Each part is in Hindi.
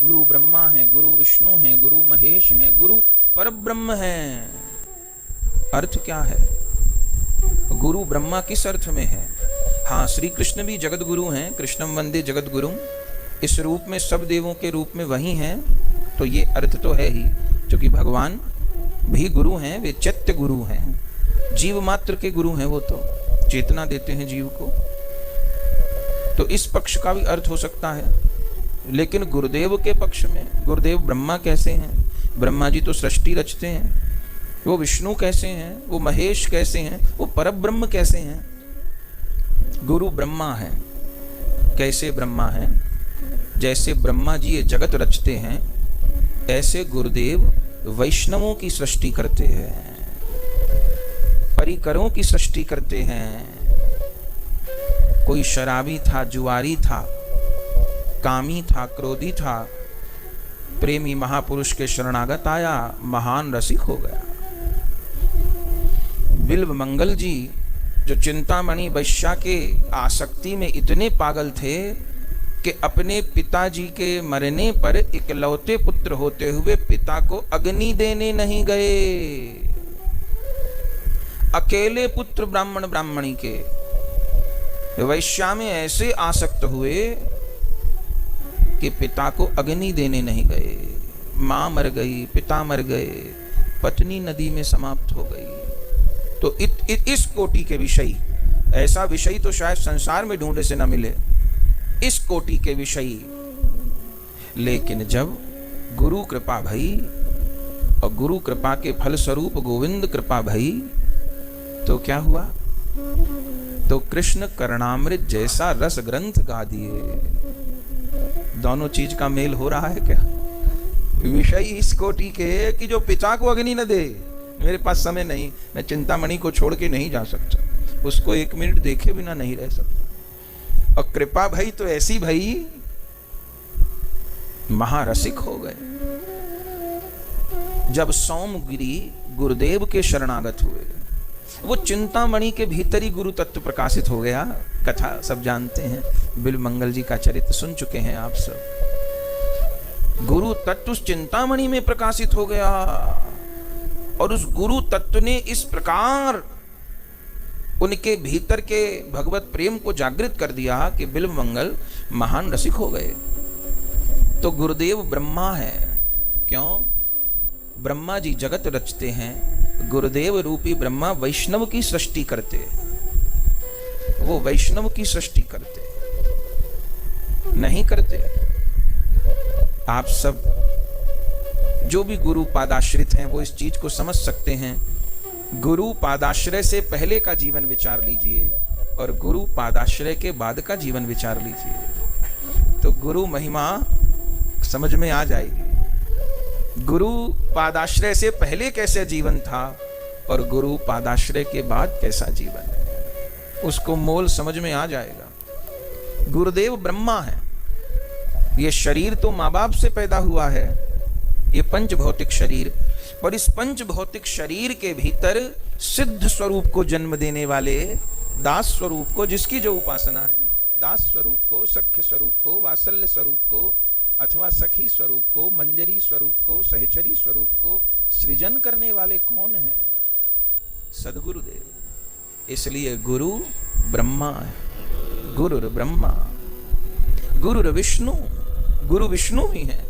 गुरु ब्रह्मा है, गुरु विष्णु है, गुरु महेश है, गुरु परब्रह्म है। अर्थ क्या है? गुरु ब्रह्मा किस अर्थ में है? हाँ, श्री कृष्ण भी जगत गुरु हैं, कृष्णम वंदे जगत गुरु, इस रूप में सब देवों के रूप में वही हैं। तो ये अर्थ तो है ही, क्योंकि भगवान भी गुरु हैं, वे चैत्य गुरु हैं, जीव मात्र के गुरु हैं, वो तो चेतना देते हैं जीव को। तो इस पक्ष का भी अर्थ हो सकता है। लेकिन गुरुदेव के पक्ष में, गुरुदेव ब्रह्मा कैसे हैं? ब्रह्मा जी तो सृष्टि रचते हैं। वो विष्णु कैसे हैं? वो महेश कैसे हैं? वो परब्रह्म कैसे हैं? गुरु ब्रह्मा है। कैसे ब्रह्मा है? जैसे ब्रह्मा जी ये जगत रचते हैं, ऐसे गुरुदेव वैष्णवों की सृष्टि करते हैं, परिकरों की सृष्टि करते हैं। कोई शराबी था, जुआरी था, कामी था, क्रोधी था, प्रेमी महापुरुष के शरणागत आया, महान रसिक हो गया। बिल्व मंगल जी जो चिंतामणि वैश्या के आसक्ति में इतने पागल थे कि अपने पिताजी के मरने पर इकलौते पुत्र होते हुए पिता को अग्नि देने नहीं गए। अकेले पुत्र ब्राह्मण ब्राह्मणी के वैश्या में ऐसे आसक्त हुए कि पिता को अग्नि देने नहीं गए। मां मर गई, पिता मर गए, पत्नी नदी में समाप्त हो गई। तो इस कोटि के विषय, ऐसा विषय तो शायद संसार में ढूंढे से न मिले, इस कोटि के विषय। लेकिन जब गुरु कृपा भई और गुरु कृपा के फल स्वरूप गोविंद कृपा भई, तो क्या हुआ? तो कृष्ण कर्णामृत जैसा रस ग्रंथ गा दिए। दोनों चीज का मेल हो रहा है क्या? विषय इस कोटि के कि जो पिता को अग्नि न दे, मेरे पास समय नहीं, मैं चिंतामणि को छोड़ के नहीं जा सकता, उसको 1 मिनट देखे बिना नहीं रह सकता। और कृपा भई तो ऐसी भई, महारसिक हो गए। जब सोमगिरी गुरुदेव के शरणागत हुए, वो चिंतामणि के भीतर ही गुरु तत्व प्रकाशित हो गया। कथा सब जानते हैं, बिल्व मंगल जी का चरित्र सुन चुके हैं आप सब। गुरु तत्व उस चिंतामणि में प्रकाशित हो गया और उस गुरु तत्व ने इस प्रकार उनके भीतर के भगवत प्रेम को जागृत कर दिया कि बिल्व मंगल महान रसिक हो गए। तो गुरुदेव ब्रह्मा है। क्यों? ब्रह्मा जी जगत रचते हैं, गुरुदेव रूपी ब्रह्मा वैष्णव की सृष्टि करते, वो वैष्णव की सृष्टि करते नहीं करते। आप सब जो भी गुरु पादाश्रित हैं वो इस चीज को समझ सकते हैं। गुरु पादाश्रय से पहले का जीवन विचार लीजिए और गुरु पादाश्रय के बाद का जीवन विचार लीजिए, तो गुरु महिमा समझ में आ जाएगी। गुरु पादाश्रय से पहले कैसे जीवन था और गुरु पादाश्रय के बाद कैसा जीवन है, उसको मोल समझ में आ जाएगा। गुरुदेव ब्रह्मा है। ये शरीर तो माँ बाप से पैदा हुआ है, ये पंच भौतिक शरीर, और इस पंच भौतिक शरीर के भीतर सिद्ध स्वरूप को जन्म देने वाले दास स्वरूप को, जिसकी जो उपासना है, दास स्वरूप को, सख्य स्वरूप को, वात्सल्य स्वरूप को, अथवा सखी स्वरूप को, मंजरी स्वरूप को, सहचरी स्वरूप को सृजन करने वाले कौन है? सदगुरुदेव। इसलिए गुरु ब्रह्मा है। गुरुर ब्रह्मा, गुरुर विष्णु। गुरु विष्णु ही है।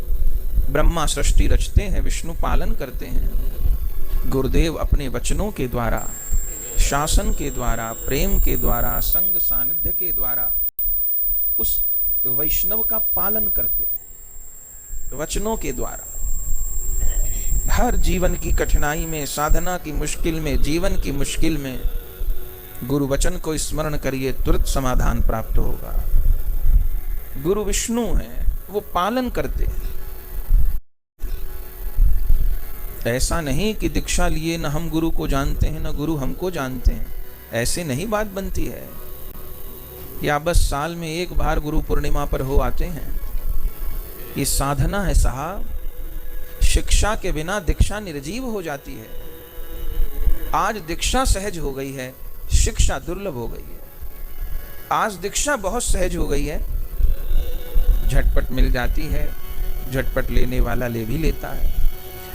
ब्रह्मा सृष्टि रचते हैं, विष्णु पालन करते हैं। गुरुदेव अपने वचनों के द्वारा, शासन के द्वारा, प्रेम के द्वारा, संग सानिध्य के द्वारा उस वैष्णव का पालन करते हैं, वचनों के द्वारा। हर जीवन की कठिनाई में, साधना की मुश्किल में, जीवन की मुश्किल में गुरु वचन को स्मरण करिए, तुरंत समाधान प्राप्त होगा। गुरु विष्णु हैं, वो पालन करते हैं। ऐसा नहीं कि दीक्षा लिए न हम गुरु को जानते हैं न गुरु हमको जानते हैं, ऐसे नहीं बात बनती है। या बस साल में एक बार गुरु पूर्णिमा पर हो आते हैं, ये साधना है साहब। शिक्षा के बिना दीक्षा निर्जीव हो जाती है। आज दीक्षा सहज हो गई है, शिक्षा दुर्लभ हो गई है। आज दीक्षा बहुत सहज हो गई है, झटपट मिल जाती है, झटपट लेने वाला ले भी लेता है,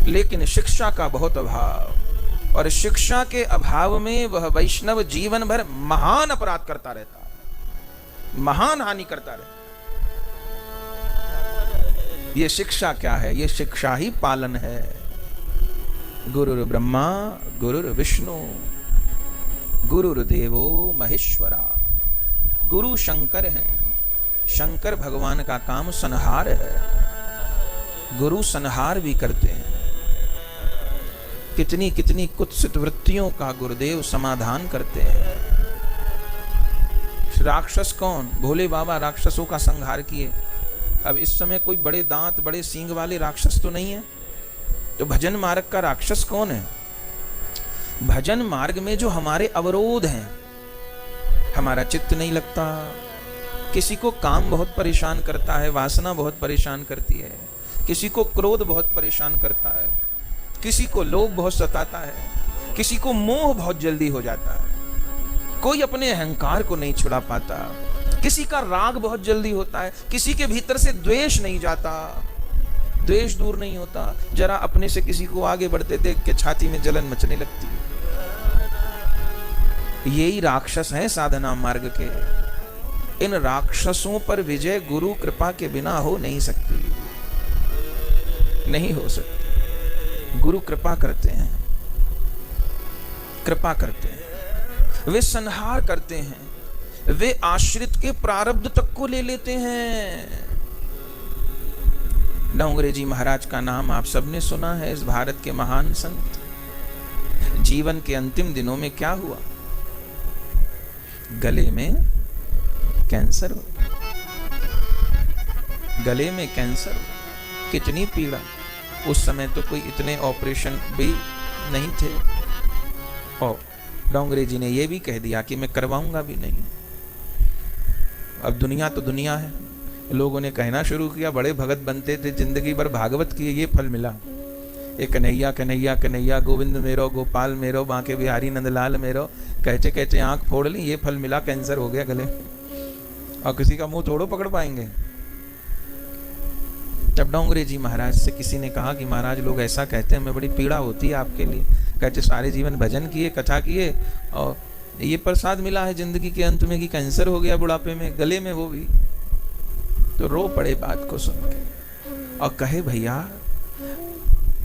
लेकिन शिक्षा का बहुत अभाव, और शिक्षा के अभाव में वह वैष्णव जीवन भर महान अपराध करता रहता है, महान हानि करता रहता है। ये शिक्षा क्या है? ये शिक्षा ही पालन है। गुरुर् ब्रह्मा गुरुर्विष्णु गुरुर्देवो महेश्वरा। गुरु शंकर है, शंकर भगवान का काम संहार है, गुरु संहार भी करते हैं। कितनी कितनी कुत्सित वृत्तियों का गुरुदेव समाधान करते हैं। राक्षस कौन? भोले बाबा राक्षसों का संहार किए। अब इस समय कोई बड़े दांत बड़े सींग वाले राक्षस तो नहीं है, तो भजन मार्ग का राक्षस कौन है? भजन मार्ग में जो हमारे अवरोध हैं, हमारा चित्त नहीं लगता, किसी को काम बहुत परेशान करता है, वासना बहुत परेशान करती है, किसी को क्रोध बहुत परेशान करता है, किसी को लोभ बहुत सताता है, किसी को मोह बहुत जल्दी हो जाता है, कोई अपने अहंकार को नहीं छुड़ा पाता, किसी का राग बहुत जल्दी होता है, किसी के भीतर से द्वेष नहीं जाता, द्वेष दूर नहीं होता, जरा अपने से किसी को आगे बढ़ते देख के छाती में जलन मचने लगती है। यही राक्षस हैं साधना मार्ग के। इन राक्षसों पर विजय गुरु कृपा के बिना हो नहीं सकती, नहीं हो सकती। गुरु कृपा करते हैं, कृपा करते हैं, वे संहार करते हैं, वे आश्रित के प्रारब्ध तक को ले लेते हैं। डोंगरे जी महाराज का नाम आप सबने सुना है, इस भारत के महान संत। जीवन के अंतिम दिनों में क्या हुआ? गले में कैंसर हो, गले में कैंसर हो। कितनी पीड़ा। उस समय तो कोई इतने ऑपरेशन भी नहीं थे, और डोंगरे जी ने यह भी कह दिया कि मैं करवाऊंगा भी नहीं। अब दुनिया तो दुनिया है, लोगों ने कहना शुरू किया, बड़े भगत बनते थे, जिंदगी भर भागवत किए, ये फल मिला। ये कन्हैया कन्हैया कन्हैया, गोविंद मेरो गोपाल मेरो, बांके बिहारी नंदलाल मेरो, कहते कहते आंख फोड़ ली, ये फल मिला, कैंसर हो गया गले। और किसी का मुंह थोड़ो पकड़ पाएंगे। जब डोंगरे जी महाराज से किसी ने कहा कि महाराज लोग ऐसा कहते हैं, मैं बड़ी पीड़ा होती है आपके लिए, कहते सारे जीवन भजन किए, कथा किए, और ये प्रसाद मिला है जिंदगी के अंत में कि कैंसर हो गया बुढ़ापे में, गले में वो भी। तो रो पड़े बात को सुन के, और कहे भैया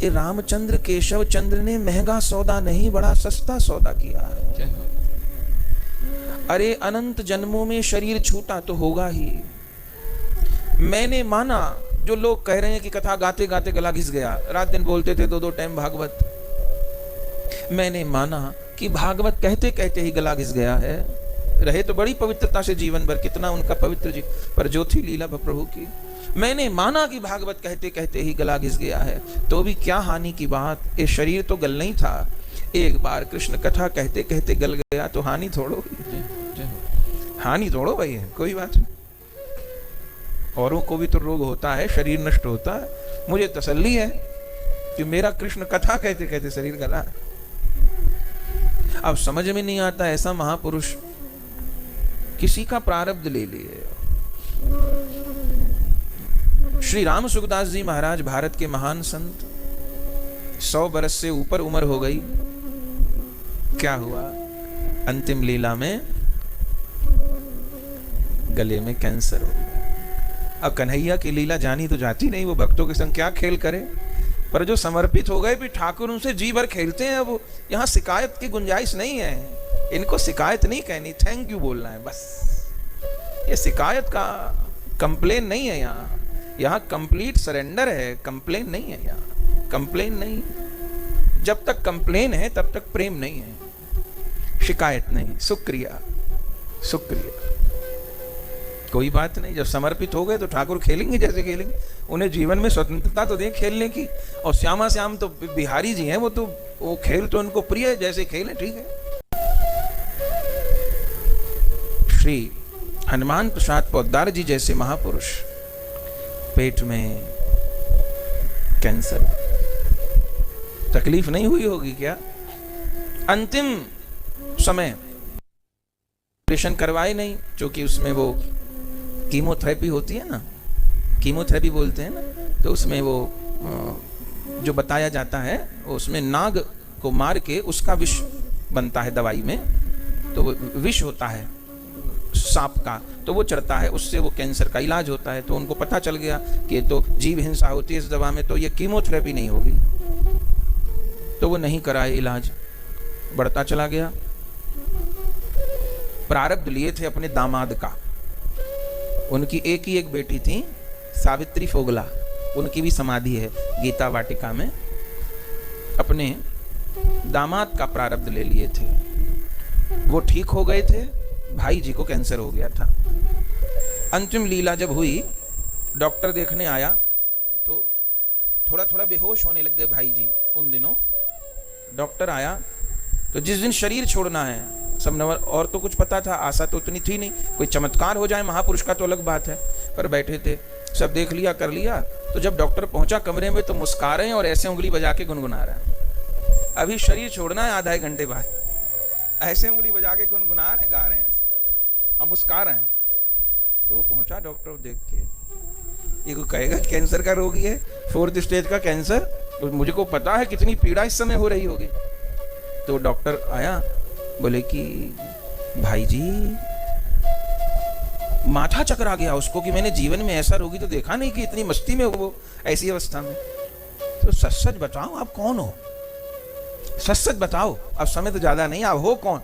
ये रामचंद्र केशव चंद्र ने महंगा सौदा नहीं, बड़ा सस्ता सौदा किया है। अरे अनंत जन्मों में शरीर छूटा तो होगा ही। मैंने माना, जो लोग कह रहे हैं कि कथा गाते गाते गला घिस गया, रात दिन बोलते थे 2-2 टाइम भागवत, मैंने माना कि भागवत कहते कहते ही गला घिस गया है। रहे तो बड़ी पवित्रता से जीवन भर, कितना उनका पवित्र जी पर जो थी लीला प्रभु की। मैंने माना कि भागवत कहते कहते ही गला घिस गया है, तो भी क्या हानि की बात, ये शरीर तो गल नहीं था। एक बार कृष्ण कथा कहते कहते गल गया तो हानि थोड़ो, हानि थोड़ो भाई है, कोई बात नहीं। औरों को भी तो रोग होता है, शरीर नष्ट होता है, मुझे तसल्ली है कि मेरा कृष्ण कथा कहते कहते शरीर गला। अब समझ में नहीं आता, ऐसा महापुरुष किसी का प्रारब्ध ले लिए। श्री राम सुखदास जी महाराज भारत के महान संत, 100 बरस से ऊपर उम्र हो गई, क्या हुआ? अंतिम लीला में गले में कैंसर हो गया। अब कन्हैया की लीला जानी तो जाती नहीं, वो भक्तों के संग क्या खेल करे, पर जो समर्पित हो गए भी ठाकुर उनसे जी भर खेलते हैं। अब यहाँ शिकायत की गुंजाइश नहीं है, इनको शिकायत नहीं कहनी, थैंक यू बोलना है बस। ये शिकायत का कंप्लेन नहीं है, यहाँ कंप्लीट सरेंडर है, कंप्लेन नहीं है यहाँ, कंप्लेन नहीं। जब तक कंप्लेन है तब तक प्रेम नहीं है, शिकायत नहीं, शुक्रिया शुक्रिया, कोई बात नहीं। जब समर्पित हो गए तो ठाकुर खेलेंगे जैसे खेलेंगे, उन्हें जीवन में स्वतंत्रता तो दें खेलने की। और श्यामा श्याम तो बिहारी जी हैं, वो खेल तो उनको प्रिय है, जैसे खेलें ठीक है। श्री हनुमान प्रसाद पोद्दार जी जैसे महापुरुष, पेट में कैंसर, तकलीफ नहीं हुई होगी क्या? अंतिम समय ऑपरेशन करवाए नहीं, क्योंकि उसमें वो कीमोथेरेपी होती है ना, कीमोथेरेपी बोलते हैं ना, तो उसमें वो जो बताया जाता है, उसमें नाग को मार के उसका विष बनता है दवाई में, तो वो विष होता है सांप का, तो वो चढ़ता है, उससे वो कैंसर का इलाज होता है। तो उनको पता चल गया कि तो जीव हिंसा होती है इस दवा में, तो ये कीमोथेरेपी नहीं होगी, तो वो नहीं कराए इलाज, बढ़ता चला गया। प्रारब्ध लिए थे अपने दामाद का, उनकी एक ही एक बेटी थी सावित्री फोगला, उनकी भी समाधि है गीता वाटिका में। अपने दामाद का प्रारब्ध ले लिए थे, वो ठीक हो गए थे, भाई जी को कैंसर हो गया था। अंतिम लीला जब हुई, डॉक्टर देखने आया तो थोड़ा थोड़ा बेहोश होने लग गए भाई जी उन दिनों। डॉक्टर आया तो जिस दिन शरीर छोड़ना है सब नवर, और तो कुछ पता था, आशा तो उतनी थी नहीं, कोई चमत्कार हो जाए महापुरुष का तो अलग बात है, पर बैठे थे, सब देख लिया कर लिया। तो जब डॉक्टर पहुंचा कमरे में तो मुस्कुरा रहे हैं और ऐसे उंगली बजा के गुनगुना रहे हैं, अभी शरीर छोड़ना है आधा एक घंटे बाद, ऐसे उंगली बजा के गुनगुना रहे, गा रहे हैं, अब मुस्कुरा रहे हैं। तो वो पहुंचा डॉक्टर देख के, ये को कहेगा कैंसर का रोगी है, 4th स्टेज का कैंसर, तो मुझे को पता है कितनी पीड़ा इस समय हो रही होगी। तो डॉक्टर आया, बोले कि भाई जी माथा चकरा गया उसको कि मैंने जीवन में ऐसा रोगी तो देखा नहीं कि इतनी मस्ती में वो ऐसी अवस्था में। तो सच सच बताओ आप कौन हो, सच सच बताओ, अब समय तो ज्यादा नहीं, आप हो कौन?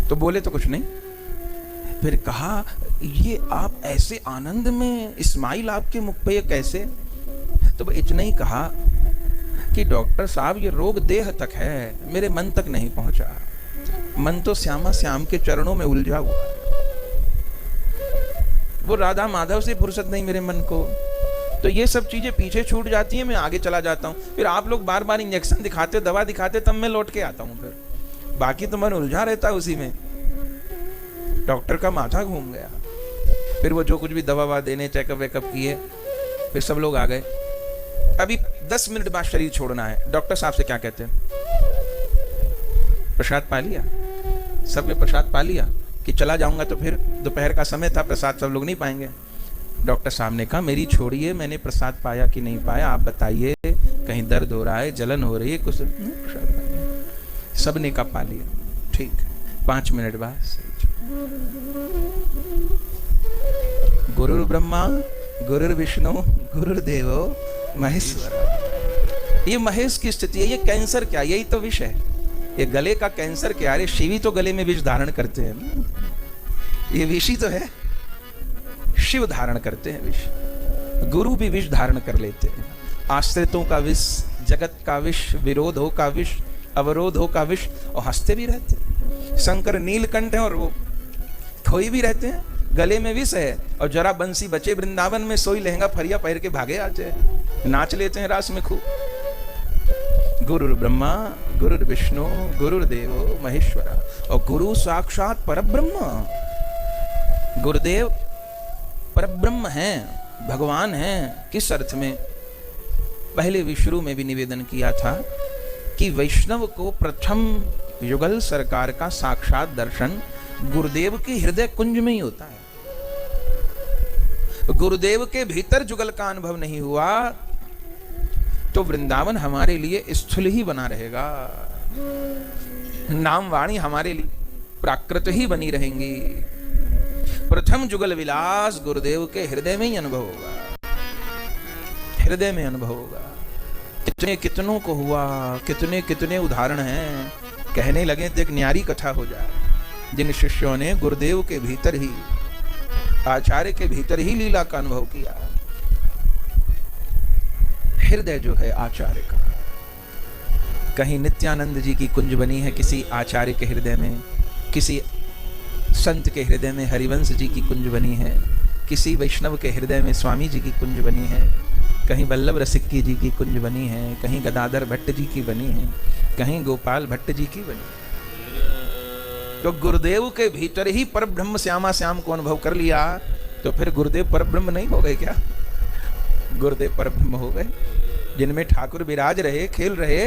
तो बोले तो कुछ नहीं, फिर कहा ये आप ऐसे आनंद में, इस्माइल आपके मुख पे ये कैसे? तो इतना ही कहा कि डॉक्टर साहब ये रोग देह तक है, मेरे मन तक नहीं पहुंचा, मन तो श्यामा श्याम के चरणों में उलझा हुआ, वो राधा माधव से फुर्सत नहीं मेरे मन को, तो ये सब चीजें पीछे छूट जाती हैं, मैं आगे चला जाता हूँ। फिर आप लोग बार बार इंजेक्शन दिखाते, दवा दिखाते, तब मैं लौट के आता हूँ, फिर बाकी तो मन उलझा रहता है उसी में। डॉक्टर का माथा घूम गया। फिर वो जो कुछ भी दवा देने, चेकअप वेकअप किए, फिर सब लोग आ गए। अभी 10 मिनट बाद शरीर छोड़ना है, डॉक्टर साहब से क्या कहते हैं? प्रसाद पा लिया? सबने प्रसाद पा लिया कि चला जाऊंगा तो फिर दोपहर का समय था, प्रसाद सब लोग नहीं पाएंगे। डॉक्टर साहब ने कहा मेरी छोड़िए, मैंने प्रसाद पाया कि नहीं पाया आप बताइए, कहीं दर्द हो रहा है, जलन हो रही है, कुछ प्रसाद पाया? सबने का पा लिया, ठीक। 5 मिनट बाद गुरुर् ब्रह्मा गुरुर् विष्णु गुरुर्देवो महेश्वर। ये महेश की स्थिति है। ये कैंसर क्या, यही तो विष है। ये गले का कैंसर क्या, अरे शिवी तो गले में विष धारण करते हैं, ये विष ही तो है, शिव धारण करते हैं विष, गुरु भी विष धारण कर लेते हैं। आश्रितों का विष, जगत का विष, विरोधों का विष, अवरोधों का विष, और हंसते भी रहते हैं। शंकर नीलकंठ है और वो खोई भी रहते हैं, गले में विष है, और जरा बंसी बचे वृंदावन में, सोई लहंगा फरिया पहन के भागे आते हैं, नाच लेते हैं रास में खूब। गुरुर् ब्रह्मा गुरुर् विष्णु गुरुर्देवो महेश्वरा, और गुरु साक्षात परब्रह्म। गुरुदेव परब्रह्म हैं, भगवान हैं। किस अर्थ में? पहले विश्व में भी निवेदन किया था कि वैष्णव को प्रथम युगल सरकार का साक्षात दर्शन गुरुदेव के हृदय कुंज में ही होता है। गुरुदेव के भीतर जुगल का अनुभव नहीं हुआ तो वृंदावन हमारे लिए स्थूल ही बना रहेगा, नाम वाणी हमारे लिए प्राकृत ही बनी रहेंगी। प्रथम जुगल विलास गुरुदेव के हृदय में ही अनुभव होगा, हृदय में अनुभव होगा। कितने कितनों को हुआ, कितने कितने उदाहरण हैं, कहने लगे तो एक न्यारी कथा हो जाए, जिन शिष्यों ने गुरुदेव के भीतर ही, आचार्य के भीतर ही लीला का अनुभव किया। हृदय जो है आचार्य का, कहीं नित्यानंद जी की कुंज बनी है किसी आचार्य के हृदय में, किसी संत के हृदय में हरिवंश जी की कुंज बनी है, किसी वैष्णव के हृदय में स्वामी जी की कुंज बनी है, कहीं वल्लभ रसिक्की जी की कुंज बनी है, कहीं गदाधर भट्ट जी की बनी है, कहीं गोपाल भट्ट जी की बनी है। तो गुरुदेव के भीतर ही परब्रह्म श्यामा श्याम को अनुभव कर लिया तो फिर गुरुदेव परब्रह्म नहीं हो गए क्या? गुरुदेव परब्रह्म हो गए, जिनमें ठाकुर विराज रहे, खेल रहे,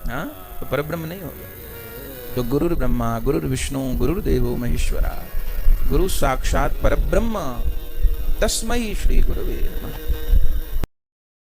हाँ, तो परब्रह्म नहीं हो गए। तो गुरुर् ब्रह्मा गुरुर् विष्णु गुरुर्देवो महेश्वरा, गुरु साक्षात परब्रह्म। तस्मै श्री गुरवे नमः।